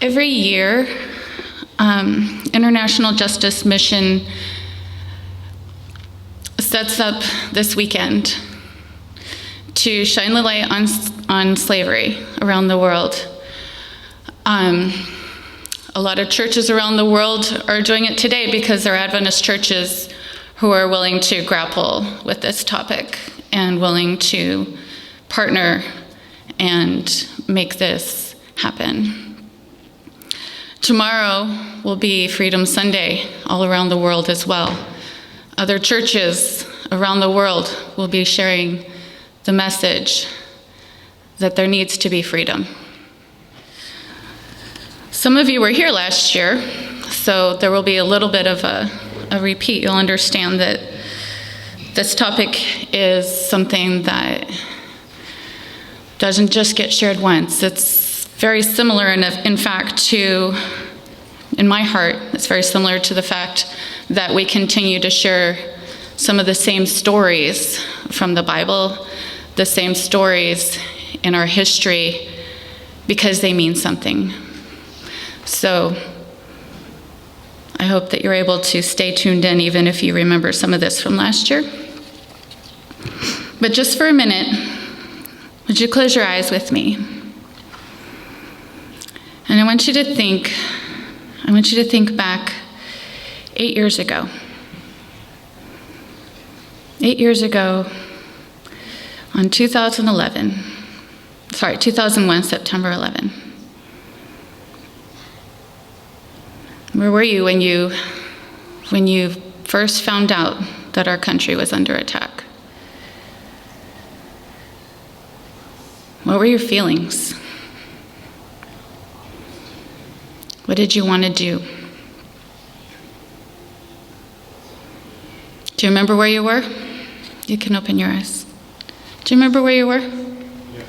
every year, International Justice Mission sets up this weekend to shine the light on slavery around the world. A lot of churches around the world are doing it today because they're Adventist churches who are willing to grapple with this topic and willing to partner and make this happen. Tomorrow will be Freedom Sunday all around the world as well. Other churches around the world will be sharing the message that there needs to be freedom. Some of you were here last year, so there will be a little bit of a repeat. You'll understand that this topic is something that doesn't just get shared once. It's very similar, in fact, to, in my heart, it's very similar to the fact that we continue to share some of the same stories from the Bible, the same stories in our history, because they mean something. So I hope that you're able to stay tuned in, even if you remember some of this from last year. But just for a minute, would you close your eyes with me? And I want you to think back 8 years ago. 8 years ago, on 2001, September 11. Where were you when you first found out that our country was under attack? What were your feelings? What did you want to do? Do you remember where you were? You can open your eyes. Do you remember where you were? Yeah.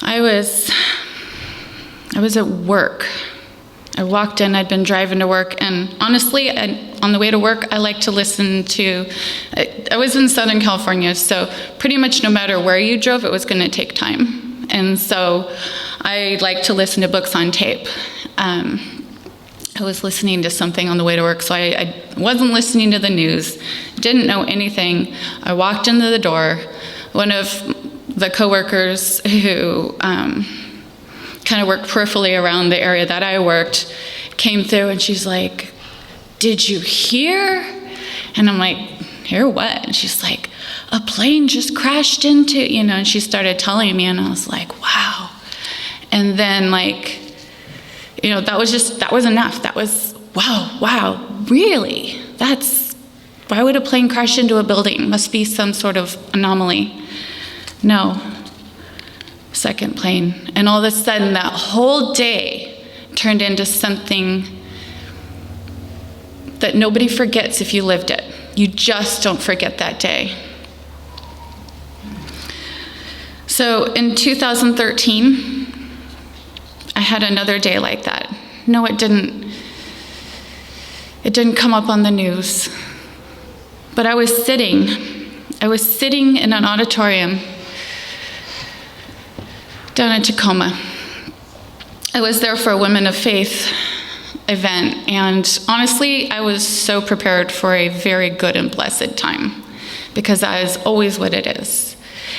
I was at work. I walked in, I'd been driving to work, and honestly, on the way to work, I like to listen to, I was in Southern California, so pretty much no matter where you drove, it was going to take time. And so I like to listen to books on tape. I was listening to something on the way to work, so I wasn't listening to the news, didn't know anything. I walked into the door. One of the coworkers who kind of worked peripherally around the area that I worked came through, and she's like, "Did you hear?" And I'm like, "Hear what?" And she's like, "A plane just crashed into," and she started telling me, and I was like, wow. And then that was enough. That was, wow, really? Why would a plane crash into a building? Must be some sort of anomaly. No. Second plane. And all of a sudden, that whole day turned into something that nobody forgets if you lived it. You just don't forget that day. So in 2013, I had another day like that. No, it didn't. It didn't come up on the news. But I was sitting in an auditorium down in Tacoma. I was there for a Women of Faith event, and honestly, I was so prepared for a very good and blessed time, because that is always what it is.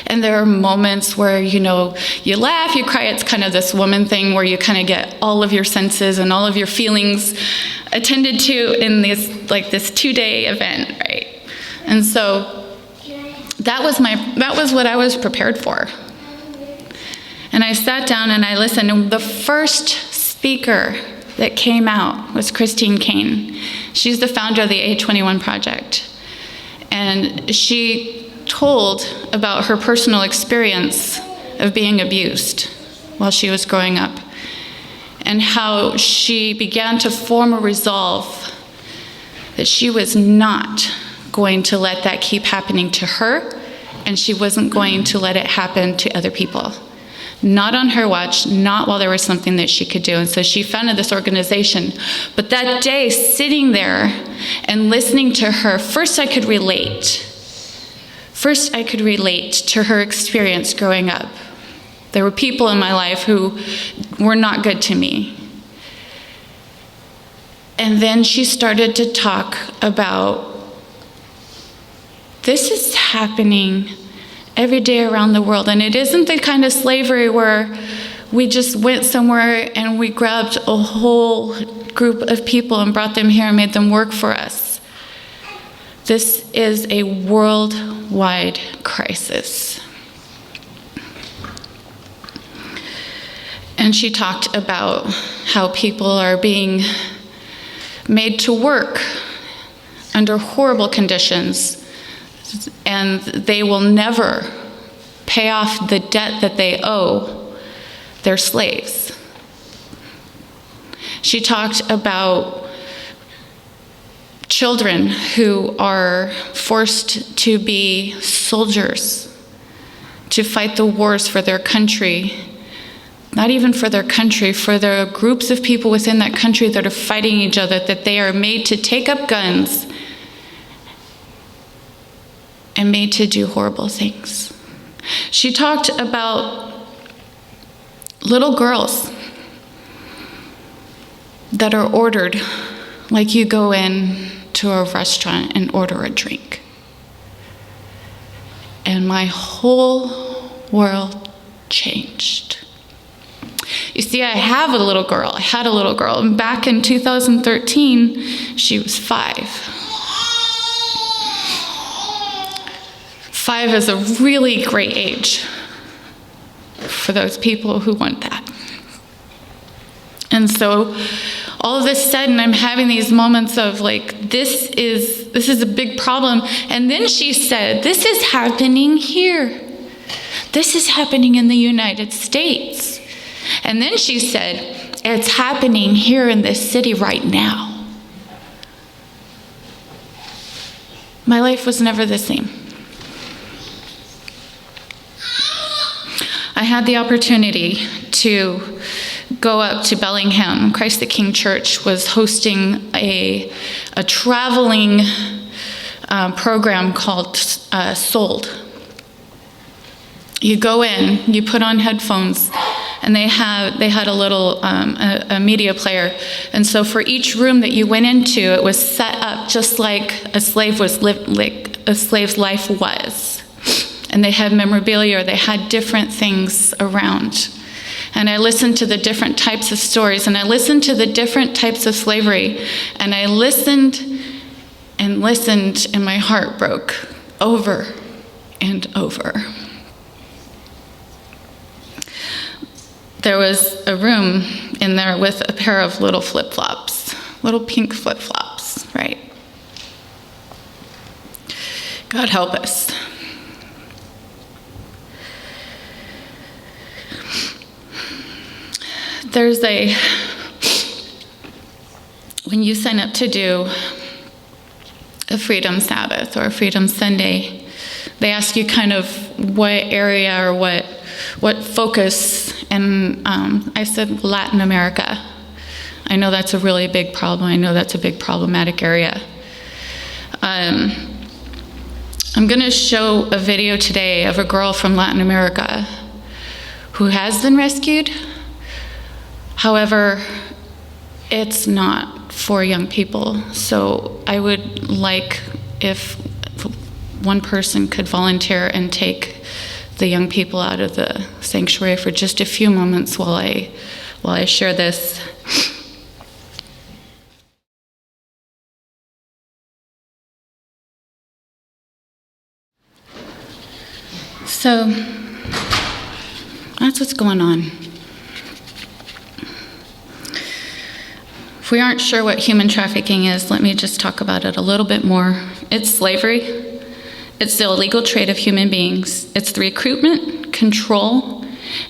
And there are moments where, you laugh, you cry. It's kind of this woman thing where you kind of get all of your senses and all of your feelings attended to in this 2-day event, right? And so that was what I was prepared for. And I sat down and I listened, and the first speaker that came out was Christine Caine. She's the founder of the A21 Project. And she told about her personal experience of being abused while she was growing up, and how she began to form a resolve that she was not going to let that keep happening to her, and she wasn't going to let it happen to other people. Not on her watch, not while there was something that she could do. And so she founded this organization. But that day, sitting there and listening to her, first I could relate to her experience growing up. There were people in my life who were not good to me. And then she started to talk about, this is happening every day around the world. And it isn't the kind of slavery where we just went somewhere and we grabbed a whole group of people and brought them here and made them work for us. This is a worldwide crisis. And she talked about how people are being made to work under horrible conditions, and they will never pay off the debt that they owe their slaves. She talked about children who are forced to be soldiers, to fight the wars for their country. Not even for their country, for the groups of people within that country that are fighting each other, that they are made to take up guns and made to do horrible things. She talked about little girls that are ordered like you go in to a restaurant and order a drink. And my whole world changed. You see, I had a little girl, and back in 2013, she was 5. 5 is a really great age for those people who want that. And so, all of a sudden, I'm having these moments of like, this is a big problem. And then she said, this is happening here. This is happening in the United States. And then she said, it's happening here in this city right now. My life was never the same. I had the opportunity to go up to Bellingham. Christ the King Church was hosting a traveling program called Sold. You go in, you put on headphones, and they had a little a media player. And so for each room that you went into, it was set up just like a slave's life was. And they had memorabilia, or they had different things around. And I listened to the different types of stories, and I listened to the different types of slavery, and I listened and listened, and my heart broke over and over. There was a room in there with a pair of little flip-flops, little pink flip-flops, right? God help us. When you sign up to do a Freedom Sabbath or a Freedom Sunday, they ask you kind of what area or what focus, and I said Latin America. I know that's a really big problem. I know that's a big problematic area. I'm going to show a video today of a girl from Latin America who has been rescued. However, it's not for young people. So I would like if one person could volunteer and take the young people out of the sanctuary for just a few moments while I share this. So that's what's going on. If we aren't sure what human trafficking is, let me just talk about it a little bit more. It's slavery. It's the illegal trade of human beings. It's the recruitment, control,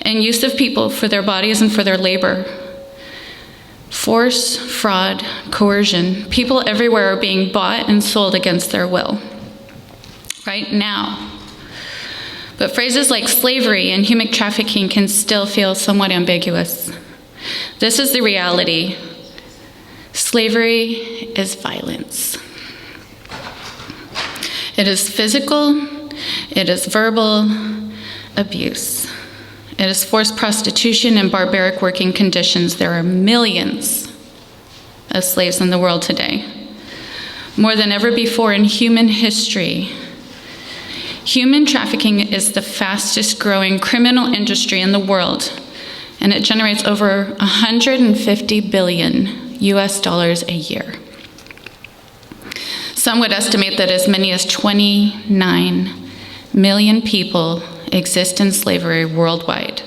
and use of people for their bodies and for their labor. Force, fraud, coercion. People everywhere are being bought and sold against their will. Right now. But phrases like slavery and human trafficking can still feel somewhat ambiguous. This is the reality. Slavery is violence. It is physical, it is verbal abuse. It is forced prostitution and barbaric working conditions. There are millions of slaves in the world today, more than ever before in human history. Human trafficking is the fastest growing criminal industry in the world, and it generates over $150 billion a year. Some would estimate that as many as 29 million people exist in slavery worldwide.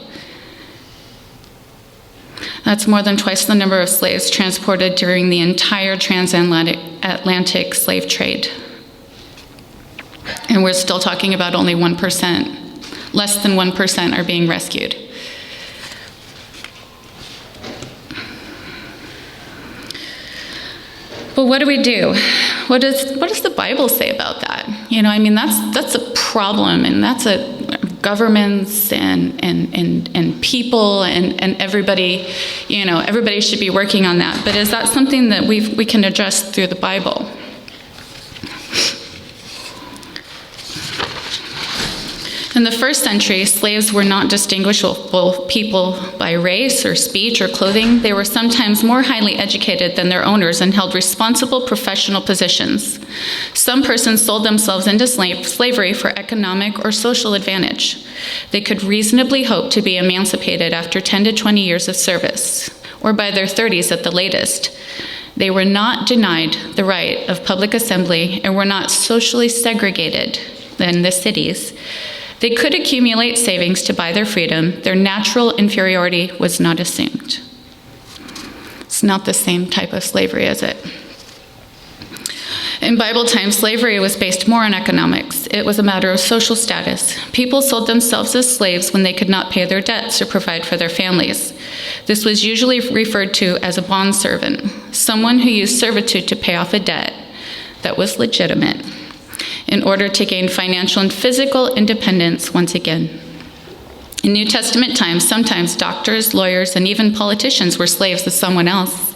That's more than twice the number of slaves transported during the entire transatlantic slave trade. And we're still talking about only 1%. Less than 1% are being rescued. But what do we do? What does the Bible say about that? That's a problem, and that's a governments and people and everybody, everybody should be working on that. But is that something that we can address through the Bible? In the first century, slaves were not distinguishable people by race or speech or clothing. They were sometimes more highly educated than their owners and held responsible professional positions. Some persons sold themselves into slavery for economic or social advantage. They could reasonably hope to be emancipated after 10 to 20 years of service, or by their 30s at the latest. They were not denied the right of public assembly and were not socially segregated in the cities. They could accumulate savings to buy their freedom. Their natural inferiority was not assumed. It's not the same type of slavery, is it? In Bible times, slavery was based more on economics. It was a matter of social status. People sold themselves as slaves when they could not pay their debts or provide for their families. This was usually referred to as a bondservant, someone who used servitude to pay off a debt that was legitimate, in order to gain financial and physical independence once again. In New Testament times, sometimes doctors, lawyers, and even politicians were slaves of someone else.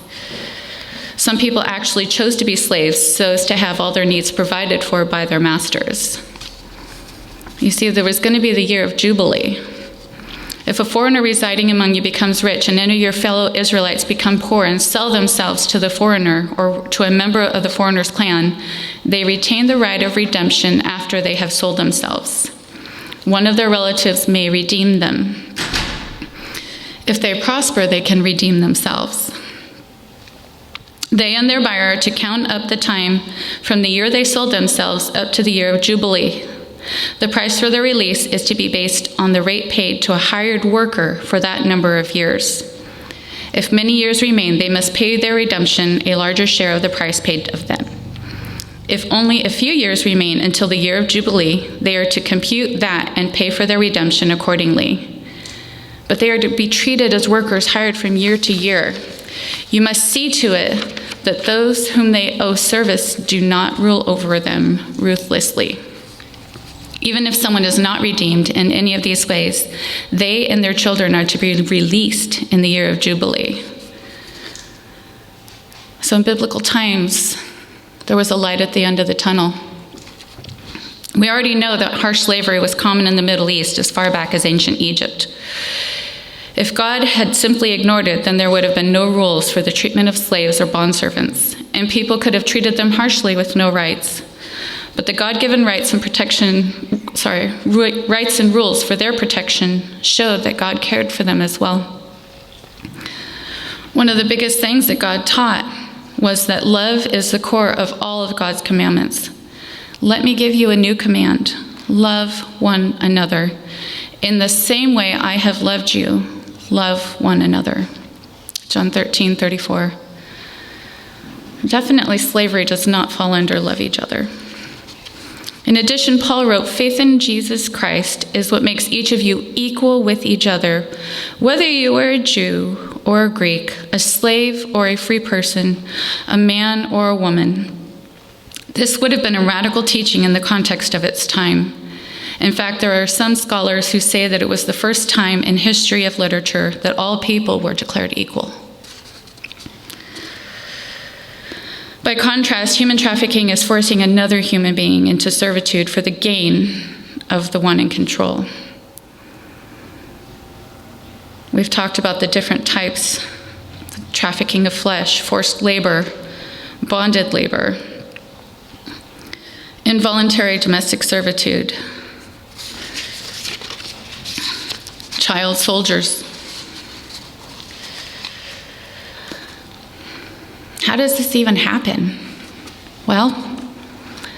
Some people actually chose to be slaves so as to have all their needs provided for by their masters. You see, there was going to be the year of Jubilee. If a foreigner residing among you becomes rich and any of your fellow Israelites become poor and sell themselves to the foreigner or to a member of the foreigner's clan, they retain the right of redemption after they have sold themselves. One of their relatives may redeem them. If they prosper, they can redeem themselves. They and their buyer are to count up the time from the year they sold themselves up to the year of Jubilee. The price for their release is to be based on the rate paid to a hired worker for that number of years. If many years remain, they must pay their redemption a larger share of the price paid of them. If only a few years remain until the year of Jubilee, they are to compute that and pay for their redemption accordingly. But they are to be treated as workers hired from year to year. You must see to it that those whom they owe service do not rule over them ruthlessly. Even if someone is not redeemed in any of these ways, they and their children are to be released in the year of Jubilee. So in biblical times, there was a light at the end of the tunnel. We already know that harsh slavery was common in the Middle East as far back as ancient Egypt. If God had simply ignored it, then there would have been no rules for the treatment of slaves or bondservants, and people could have treated them harshly with no rights. But the God-given rights and rules for their protection showed that God cared for them as well. One of the biggest things that God taught was that love is the core of all of God's commandments. Let me give you a new command. Love one another. In the same way I have loved you, love one another. John 13:34. Definitely slavery does not fall under love each other. In addition, Paul wrote, faith in Jesus Christ is what makes each of you equal with each other, whether you are a Jew or a Greek, a slave or a free person, a man or a woman. This would have been a radical teaching in the context of its time. In fact, there are some scholars who say that it was the first time in history of literature that all people were declared equal. By contrast, human trafficking is forcing another human being into servitude for the gain of the one in control. We've talked about the different types: trafficking of flesh, forced labor, bonded labor, involuntary domestic servitude, child soldiers. How does this even happen? Well,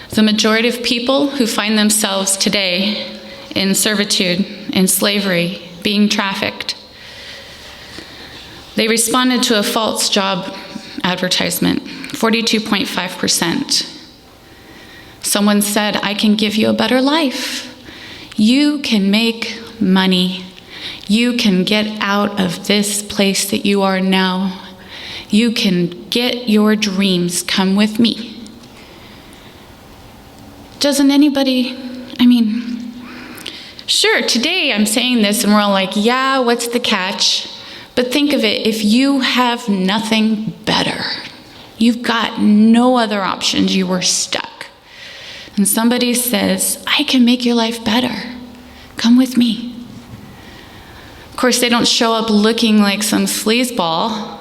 the majority of people who find themselves today in servitude, in slavery, being trafficked, they responded to a false job advertisement, 42.5%. Someone said, "I can give you a better life. You can make money. You can get out of this place that you are now. You can get your dreams. Come with me." Doesn't anybody, sure, today I'm saying this and we're all like, yeah, what's the catch? But think of it, if you have nothing better, you've got no other options, you were stuck, and somebody says, "I can make your life better. Come with me." Of course, they don't show up looking like some sleazeball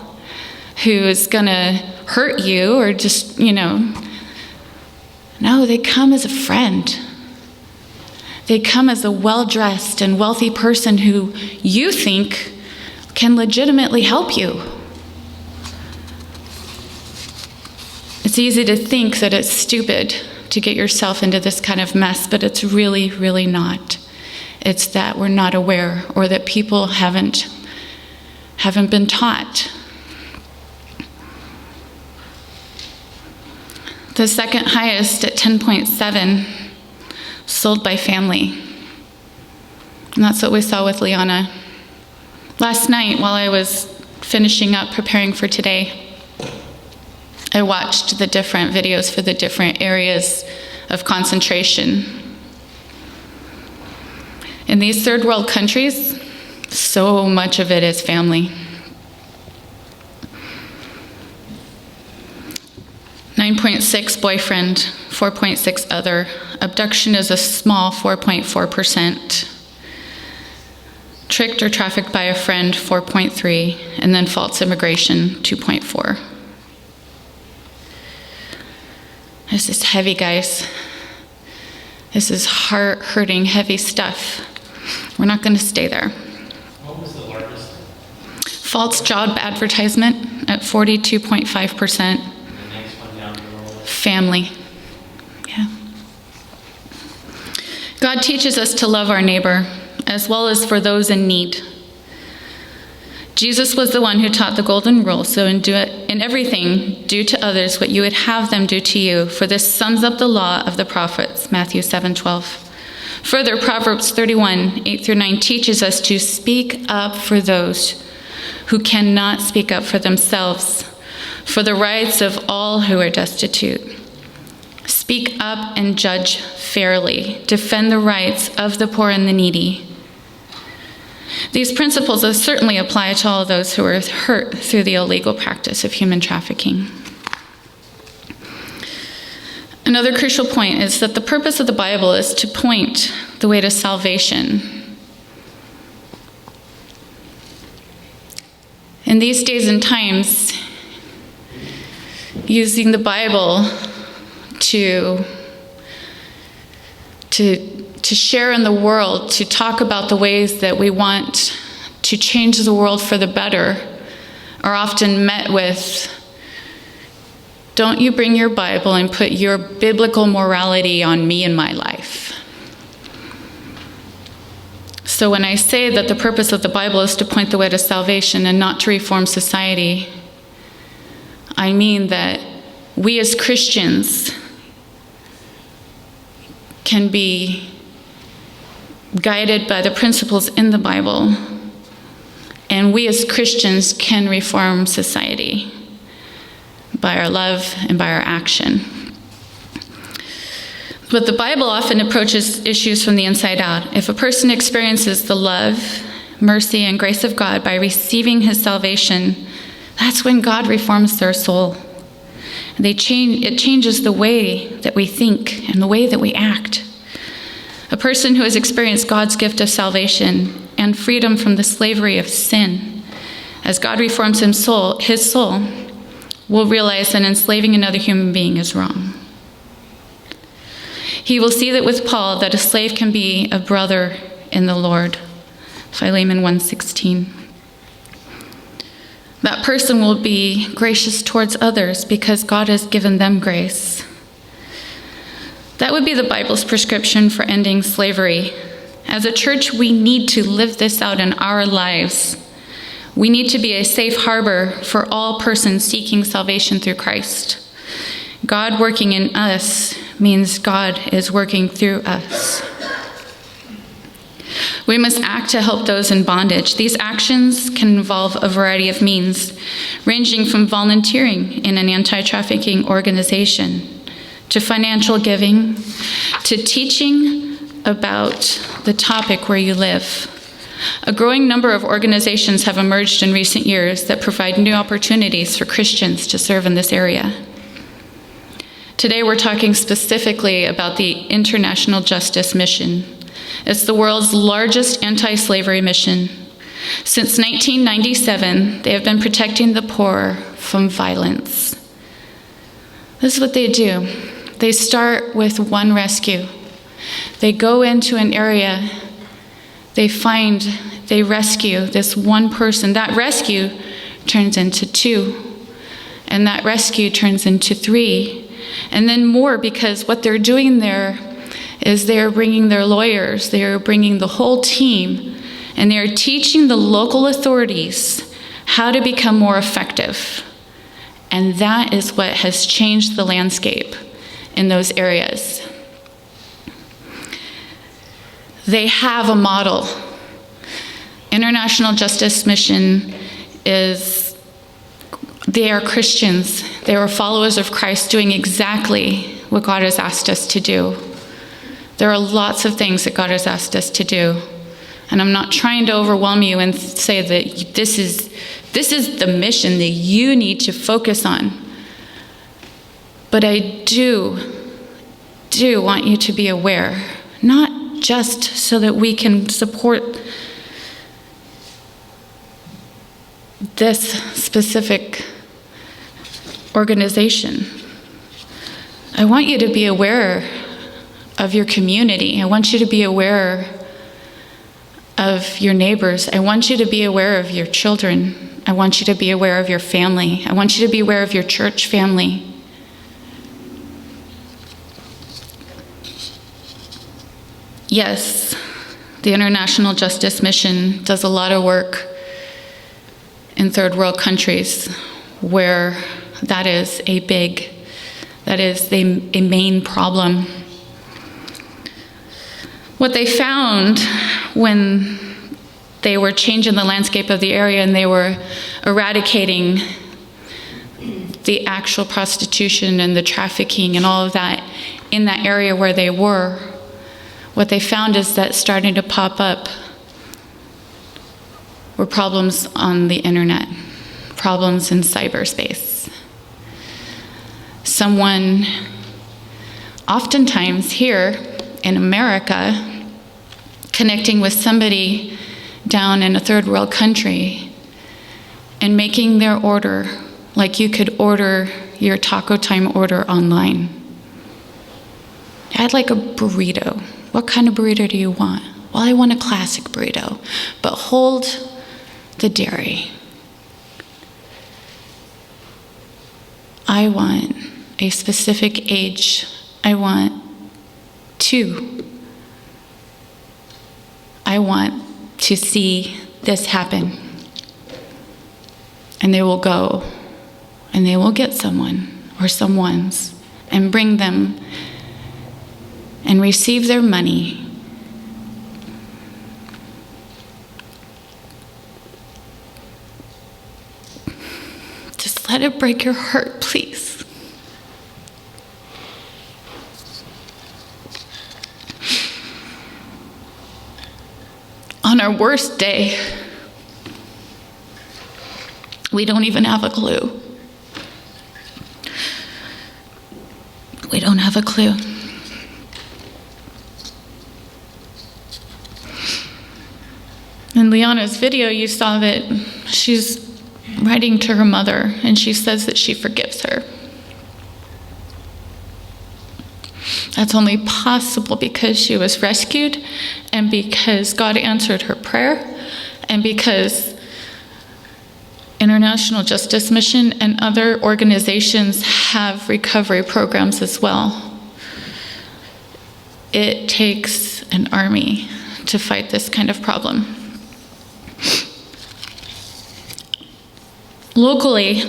who is going to hurt you or just, No, they come as a friend. They come as a well-dressed and wealthy person who you think can legitimately help you. It's easy to think that it's stupid to get yourself into this kind of mess, but it's really, really not. It's that we're not aware, or that people haven't been taught. The second highest at 10.7, sold by family. And that's what we saw with Liana. Last night, while I was finishing up preparing for today, I watched the different videos for the different areas of concentration. In these third world countries, so much of it is family. 9.6 boyfriend, 4.6 other. Abduction is a small 4.4%. Tricked or trafficked by a friend, 4.3. And then false immigration, 2.4. This is heavy, guys. This is heart-hurting, heavy stuff. We're not going to stay there. What was the largest? False job advertisement at 42.5%. Family. Yeah. God teaches us to love our neighbor as well as for those in need. Jesus was the one who taught the golden rule, so in everything, do to others what you would have them do to you, for this sums up the law of the prophets, Matthew 7:12. Further, Proverbs 31, 8 through 9 teaches us to speak up for those who cannot speak up for themselves, for the rights of all who are destitute. Speak up and judge fairly. Defend the rights of the poor and the needy. These principles certainly apply to all those who are hurt through the illegal practice of human trafficking. Another crucial point is that the purpose of the Bible is to point the way to salvation. In these days and times, using the Bible to share in the world, to talk about the ways that we want to change the world for the better, are often met with, "Don't you bring your Bible and put your biblical morality on me and my life." So when I say that the purpose of the Bible is to point the way to salvation and not to reform society, I mean that we as Christians can be guided by the principles in the Bible, and we as Christians can reform society by our love and by our action. But the Bible often approaches issues from the inside out. If a person experiences the love, mercy, and grace of God by receiving his salvation, that's when God reforms their soul. It changes the way that we think and the way that we act. A person who has experienced God's gift of salvation and freedom from the slavery of sin, as God reforms his soul, will realize that enslaving another human being is wrong. He will see that with Paul, that a slave can be a brother in the Lord. Philemon 1:16. That person will be gracious towards others because God has given them grace. That would be the Bible's prescription for ending slavery. As a church, we need to live this out in our lives. We need to be a safe harbor for all persons seeking salvation through Christ. God working in us means God is working through us. We must act to help those in bondage. These actions can involve a variety of means, ranging from volunteering in an anti-trafficking organization, to financial giving, to teaching about the topic where you live. A growing number of organizations have emerged in recent years that provide new opportunities for Christians to serve in this area. Today we're talking specifically about the International Justice Mission. It's the world's largest anti-slavery mission. Since 1997, they have been protecting the poor from violence. This is what they do. They start with one rescue. They go into an area, they rescue this one person. That rescue turns into 2, and that rescue turns into 3, and then more, because what they're doing there is they're bringing their lawyers, they're bringing the whole team, and they're teaching the local authorities how to become more effective. And that is what has changed the landscape in those areas. They have a model. International Justice Mission they are Christians. They are followers of Christ doing exactly what God has asked us to do. There are lots of things that God has asked us to do. And I'm not trying to overwhelm you and say that this is the mission that you need to focus on. But I do want you to be aware, not just so that we can support this specific organization. I want you to be aware of your community. I want you to be aware of your neighbors. I want you to be aware of your children. I want you to be aware of your family. I want you to be aware of your church family. Yes, the International Justice Mission does a lot of work in third world countries where that is a main problem. What they found when they were changing the landscape of the area and they were eradicating the actual prostitution and the trafficking and all of that in that area where they were, what they found is that starting to pop up were problems on the internet, problems in cyberspace. Someone, oftentimes here in America, connecting with somebody down in a third world country and making their order like you could order your taco time order online. I'd like a burrito. What kind of burrito do you want? Well, I want a classic burrito, but hold the dairy. I want a specific age. I want 2. I want to see this happen. And they will go and they will get someone or someone's and bring them and receive their money. Just let it break your heart, please. On our worst day, we don't even have a clue. We don't have a clue. In Liana's video, you saw that she's writing to her mother, and she says that she forgives her. That's only possible because she was rescued, and because God answered her prayer, and because International Justice Mission and other organizations have recovery programs as well. It takes an army to fight this kind of problem. Locally,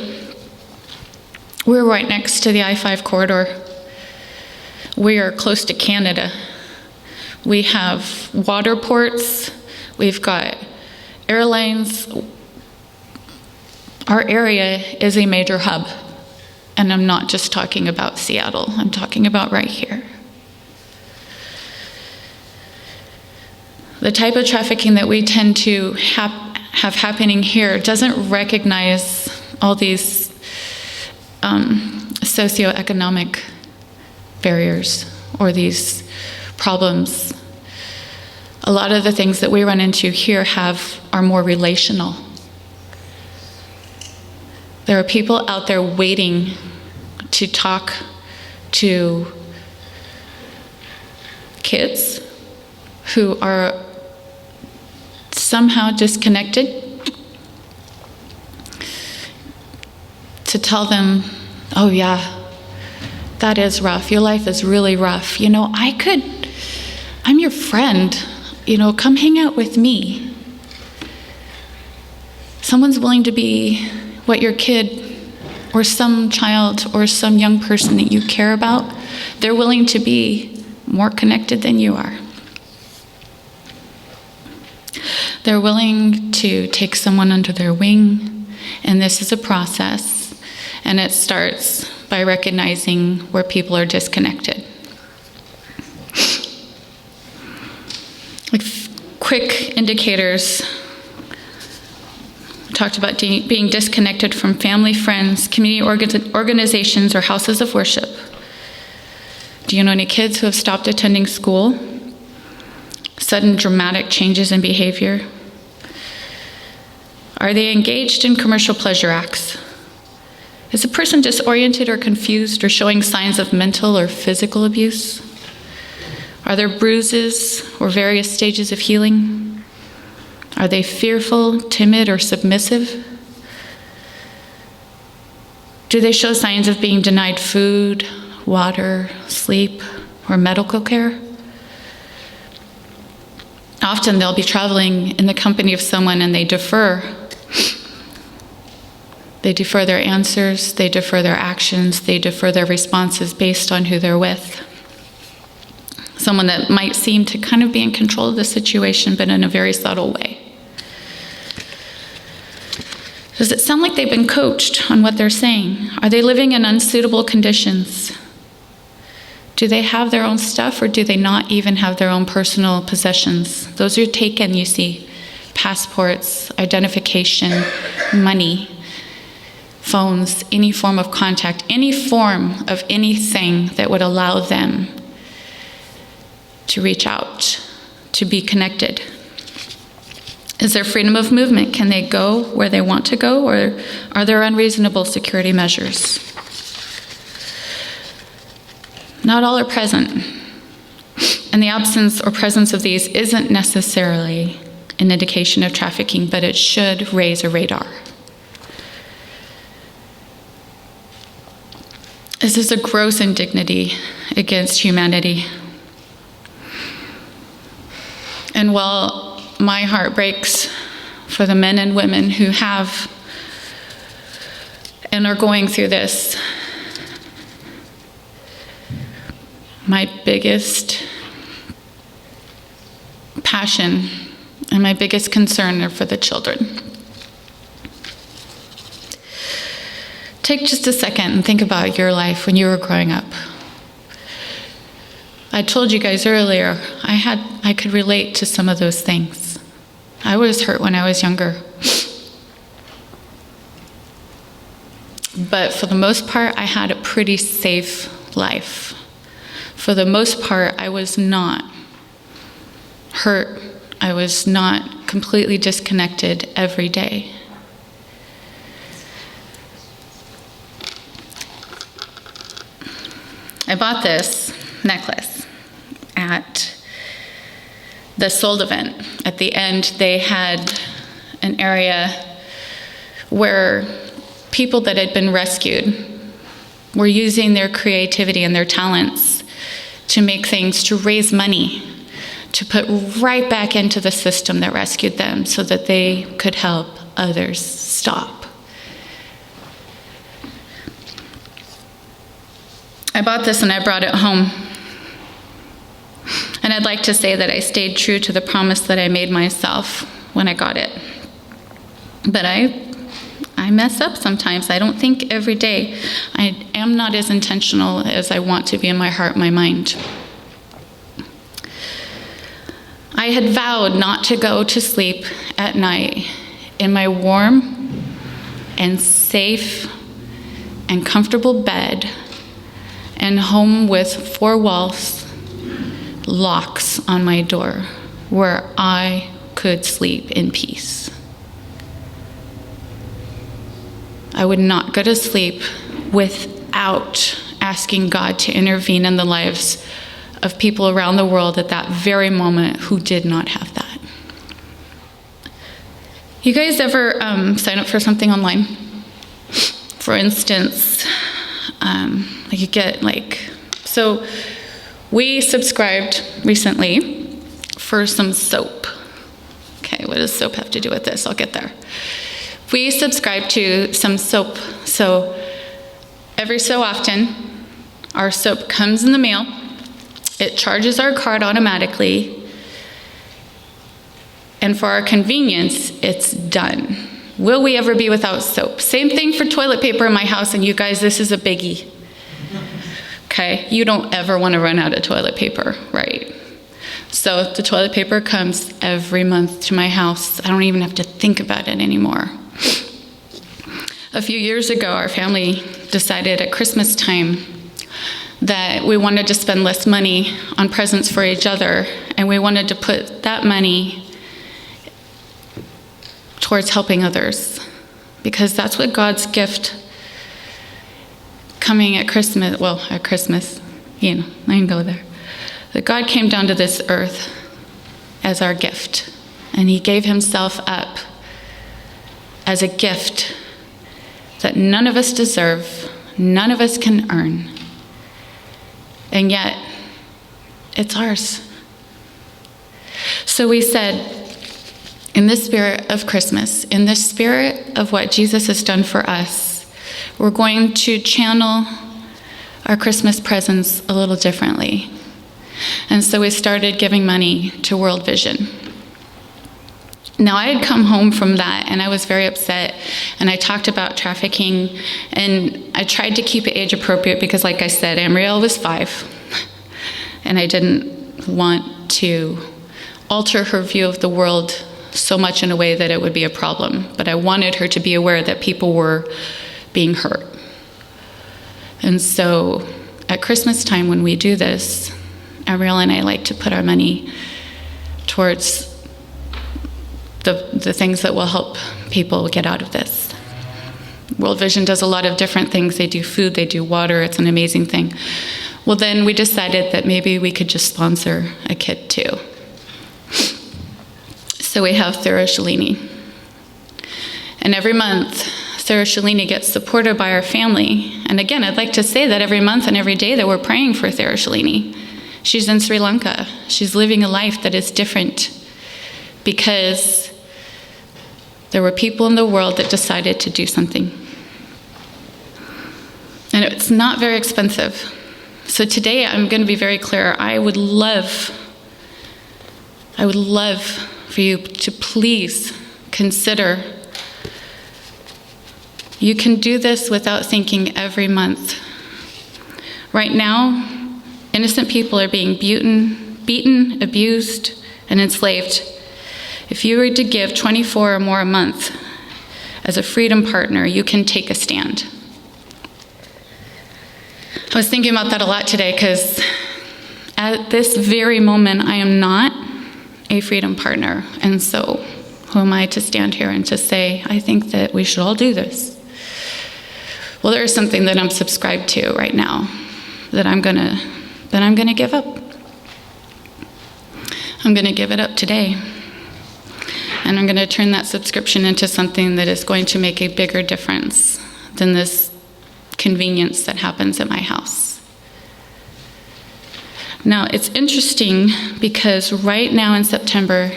we're right next to the I-5 corridor. We are close to Canada. We have water ports. We've got airlines. Our area is a major hub. And I'm not just talking about Seattle. I'm talking about right here. The type of trafficking that we tend to have happening here doesn't recognize all these socioeconomic barriers or these problems. A lot of the things that we run into here are more relational. There are people out there waiting to talk to kids who are somehow disconnected, to tell them, oh yeah, that is rough. Your life is really rough. You know, I'm your friend. You know, come hang out with me. Someone's willing to be what your kid or some child or some young person that you care about, they're willing to be more connected than you are. They're willing to take someone under their wing, and this is a process, and it starts by recognizing where people are disconnected. Like quick indicators. We talked about being disconnected from family, friends, community organizations, or houses of worship. Do you know any kids who have stopped attending school? Sudden dramatic changes in behavior? Are they engaged in commercial pleasure acts? Is a person disoriented or confused or showing signs of mental or physical abuse? Are there bruises or various stages of healing? Are they fearful, timid, or submissive? Do they show signs of being denied food, water, sleep, or medical care? Often they'll be traveling in the company of someone and they defer. They defer their answers, they defer their actions, they defer their responses based on who they're with. Someone that might seem to kind of be in control of the situation, but in a very subtle way. Does it sound like they've been coached on what they're saying? Are they living in unsuitable conditions? Do they have their own stuff, or do they not even have their own personal possessions? Those are taken, you see. Passports, identification, money, phones, any form of contact, any form of anything that would allow them to reach out, to be connected. Is there freedom of movement? Can they go where they want to go, or are there unreasonable security measures? Not all are present. And the absence or presence of these isn't necessarily an indication of trafficking, but it should raise a radar. This is a gross indignity against humanity. And while my heart breaks for the men and women who have and are going through this, my biggest passion and my biggest concern are for the children. Take just a second and think about your life when you were growing up. I told you guys earlier, I could relate to some of those things. I was hurt when I was younger. But for the most part, I had a pretty safe life. For the most part, I was not hurt. I was not completely disconnected every day. I bought this necklace at the Sold event. At the end, they had an area where people that had been rescued were using their creativity and their talents to make things, to raise money, to put right back into the system that rescued them so that they could help others stop. I bought this and I brought it home. And I'd like to say that I stayed true to the promise that I made myself when I got it. But I mess up sometimes. I don't think every day. I am not as intentional as I want to be in my heart, my mind. I had vowed not to go to sleep at night in my warm and safe and comfortable bed and home with 4 walls, locks on my door, where I could sleep in peace. I would not go to sleep without asking God to intervene in the lives of people around the world at that very moment who did not have that. You guys ever sign up for something online? For instance, you get so we subscribed recently for some soap. Okay, what does soap have to do with this? I'll get there. We subscribe to some soap. So every so often, our soap comes in the mail. It charges our card automatically. And for our convenience, it's done. Will we ever be without soap? Same thing for toilet paper in my house, and you guys, this is a biggie. Okay, you don't ever want to run out of toilet paper, right? So the toilet paper comes every month to my house. I don't even have to think about it anymore. A few years ago, our family decided at Christmas time that we wanted to spend less money on presents for each other, and we wanted to put that money towards helping others, because that's what God's gift coming at Christmas, I can go there. That God came down to this earth as our gift, and he gave himself up as a gift that none of us deserve, none of us can earn, and yet it's ours. So we said, in the spirit of Christmas, in the spirit of what Jesus has done for us, we're going to channel our Christmas presents a little differently. And so we started giving money to World Vision. Now, I had come home from that, and I was very upset, and I talked about trafficking, and I tried to keep it age appropriate because, like I said, Amriel was 5, and I didn't want to alter her view of the world so much in a way that it would be a problem, but I wanted her to be aware that people were being hurt. And so at Christmas time when we do this, Ariel and I like to put our money towards the things that will help people get out of this. World Vision does a lot of different things. They do food, they do water. It's an amazing thing. Well, then we decided that maybe we could just sponsor a kid too. So we have Thera Shalini. And every month, Thera Shalini gets supported by our family. And again, I'd like to say that every month and every day that we're praying for Thera Shalini. She's in Sri Lanka. She's living a life that is different because there were people in the world that decided to do something. And it's not very expensive. So today I'm going to be very clear. I would love for you to please consider. You can do this without thinking every month. Right now, innocent people are being beaten, abused, and enslaved. If you were to give 24 or more a month as a freedom partner, you can take a stand. I was thinking about that a lot today because at this very moment, I am not a freedom partner. And so Who am I to stand here and to say, I think that we should all do this? Well, there is something that I'm subscribed to right now that I'm gonna give up. I'm gonna give it up today. And I'm gonna turn that subscription into something that is going to make a bigger difference than this convenience that happens at my house. Now, it's interesting because right now in September,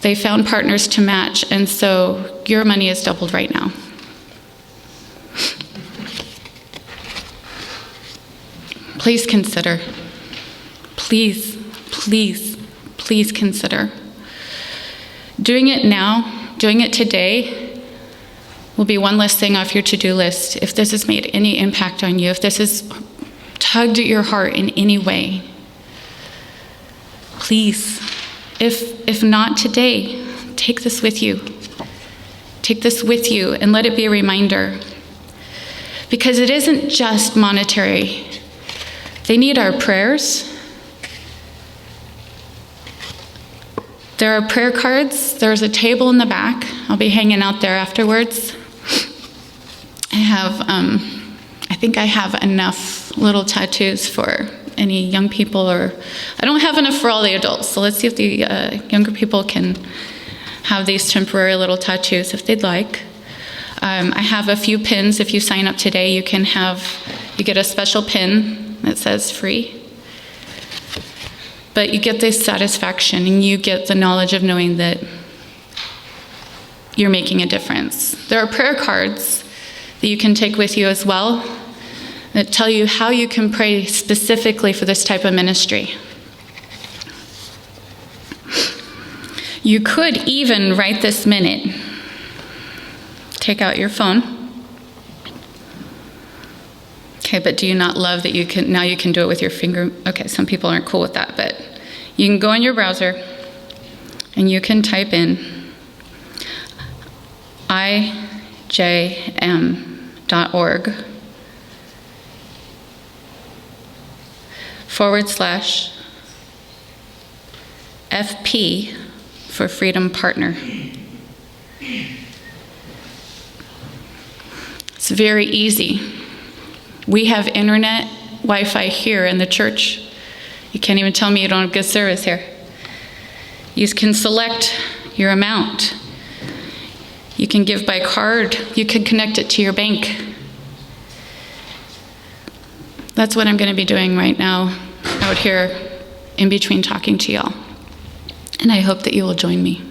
they found partners to match, and so your money is doubled right now. Please consider. Please, please, please consider. Doing it now, doing it today, will be one less thing off your to-do list. If this has made any impact on you, if this has tugged at your heart in any way, please, if not today, take this with you. Take this with you and let it be a reminder. Because it isn't just monetary. They need our prayers. There are prayer cards. There's a table in the back. I'll be hanging out there afterwards. I think I have enough little tattoos for any young people, or I don't have enough for all the adults. So let's see if the younger people can have these temporary little tattoos if they'd like. I have a few pins. If you sign up today, you get a special pin that says free. But you get this satisfaction and you get the knowledge of knowing that you're making a difference. There are prayer cards that you can take with you as well that tell you how you can pray specifically for this type of ministry. You could even, right this minute, take out your phone. Okay, but do you not love that you can do it with your finger? Okay, some people aren't cool with that, but you can go in your browser and you can type in ijm.org /FP for Freedom Partner. It's very easy. We have internet, Wi-Fi here in the church. You can't even tell me you don't have good service here. You can select your amount. You can give by card. You can connect it to your bank. That's what I'm going to be doing right now out here in between talking to y'all. And I hope that you will join me.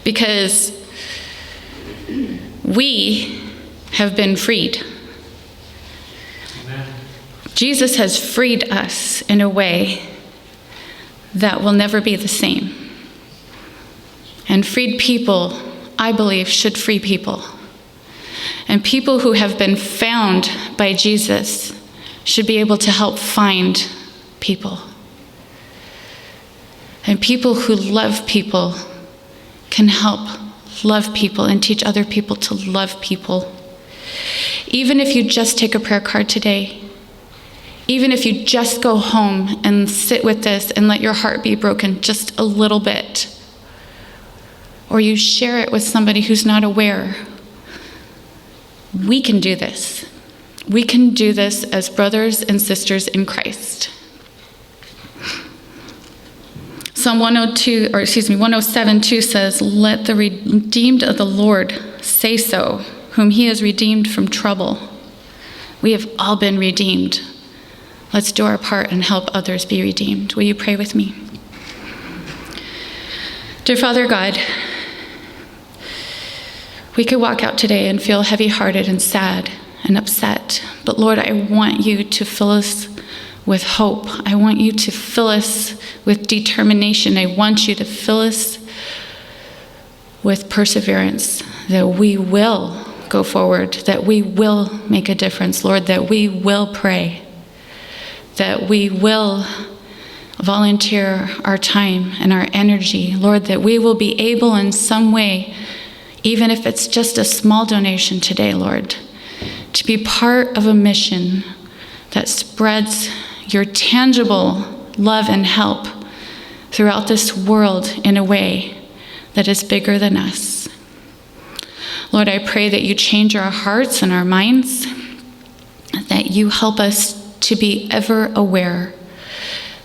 Because we have been freed. Amen. Jesus has freed us in a way that will never be the same. And freed people, I believe, should free people. And people who have been found by Jesus should be able to help find people. And people who love people can help love people and teach other people to love people. Even if you just take a prayer card today, even if you just go home and sit with this and let your heart be broken just a little bit, or you share it with somebody who's not aware, we can do this. We can do this as brothers and sisters in Christ. Psalm 107:2 says, "Let the redeemed of the Lord say so, whom he has redeemed from trouble." We have all been redeemed. Let's do our part and help others be redeemed. Will you pray with me? Dear Father God, we could walk out today and feel heavy-hearted and sad and upset. But Lord, I want you to fill us with hope. I want you to fill us with determination. I want you to fill us with perseverance, that we will go forward, that we will make a difference, Lord, that we will pray, that we will volunteer our time and our energy, Lord, that we will be able in some way, even if it's just a small donation today, Lord, to be part of a mission that spreads your tangible love and help throughout this world in a way that is bigger than us. Lord, I pray that you change our hearts and our minds, that you help us to be ever aware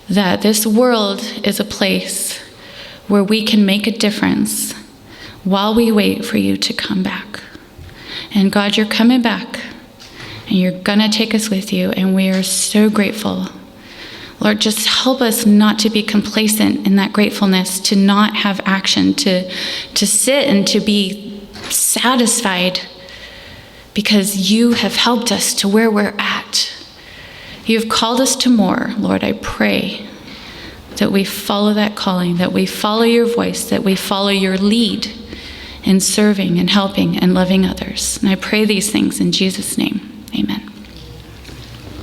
that this world is a place where we can make a difference while we wait for you to come back. And God, you're coming back, and you're gonna take us with you, and we are so grateful. Lord, just help us not to be complacent in that gratefulness, to not have action, to sit and to be satisfied because you have helped us to where we're at. You have called us to more. Lord, I pray that we follow that calling, that we follow your voice, that we follow your lead in serving and helping and loving others. And I pray these things in Jesus' name.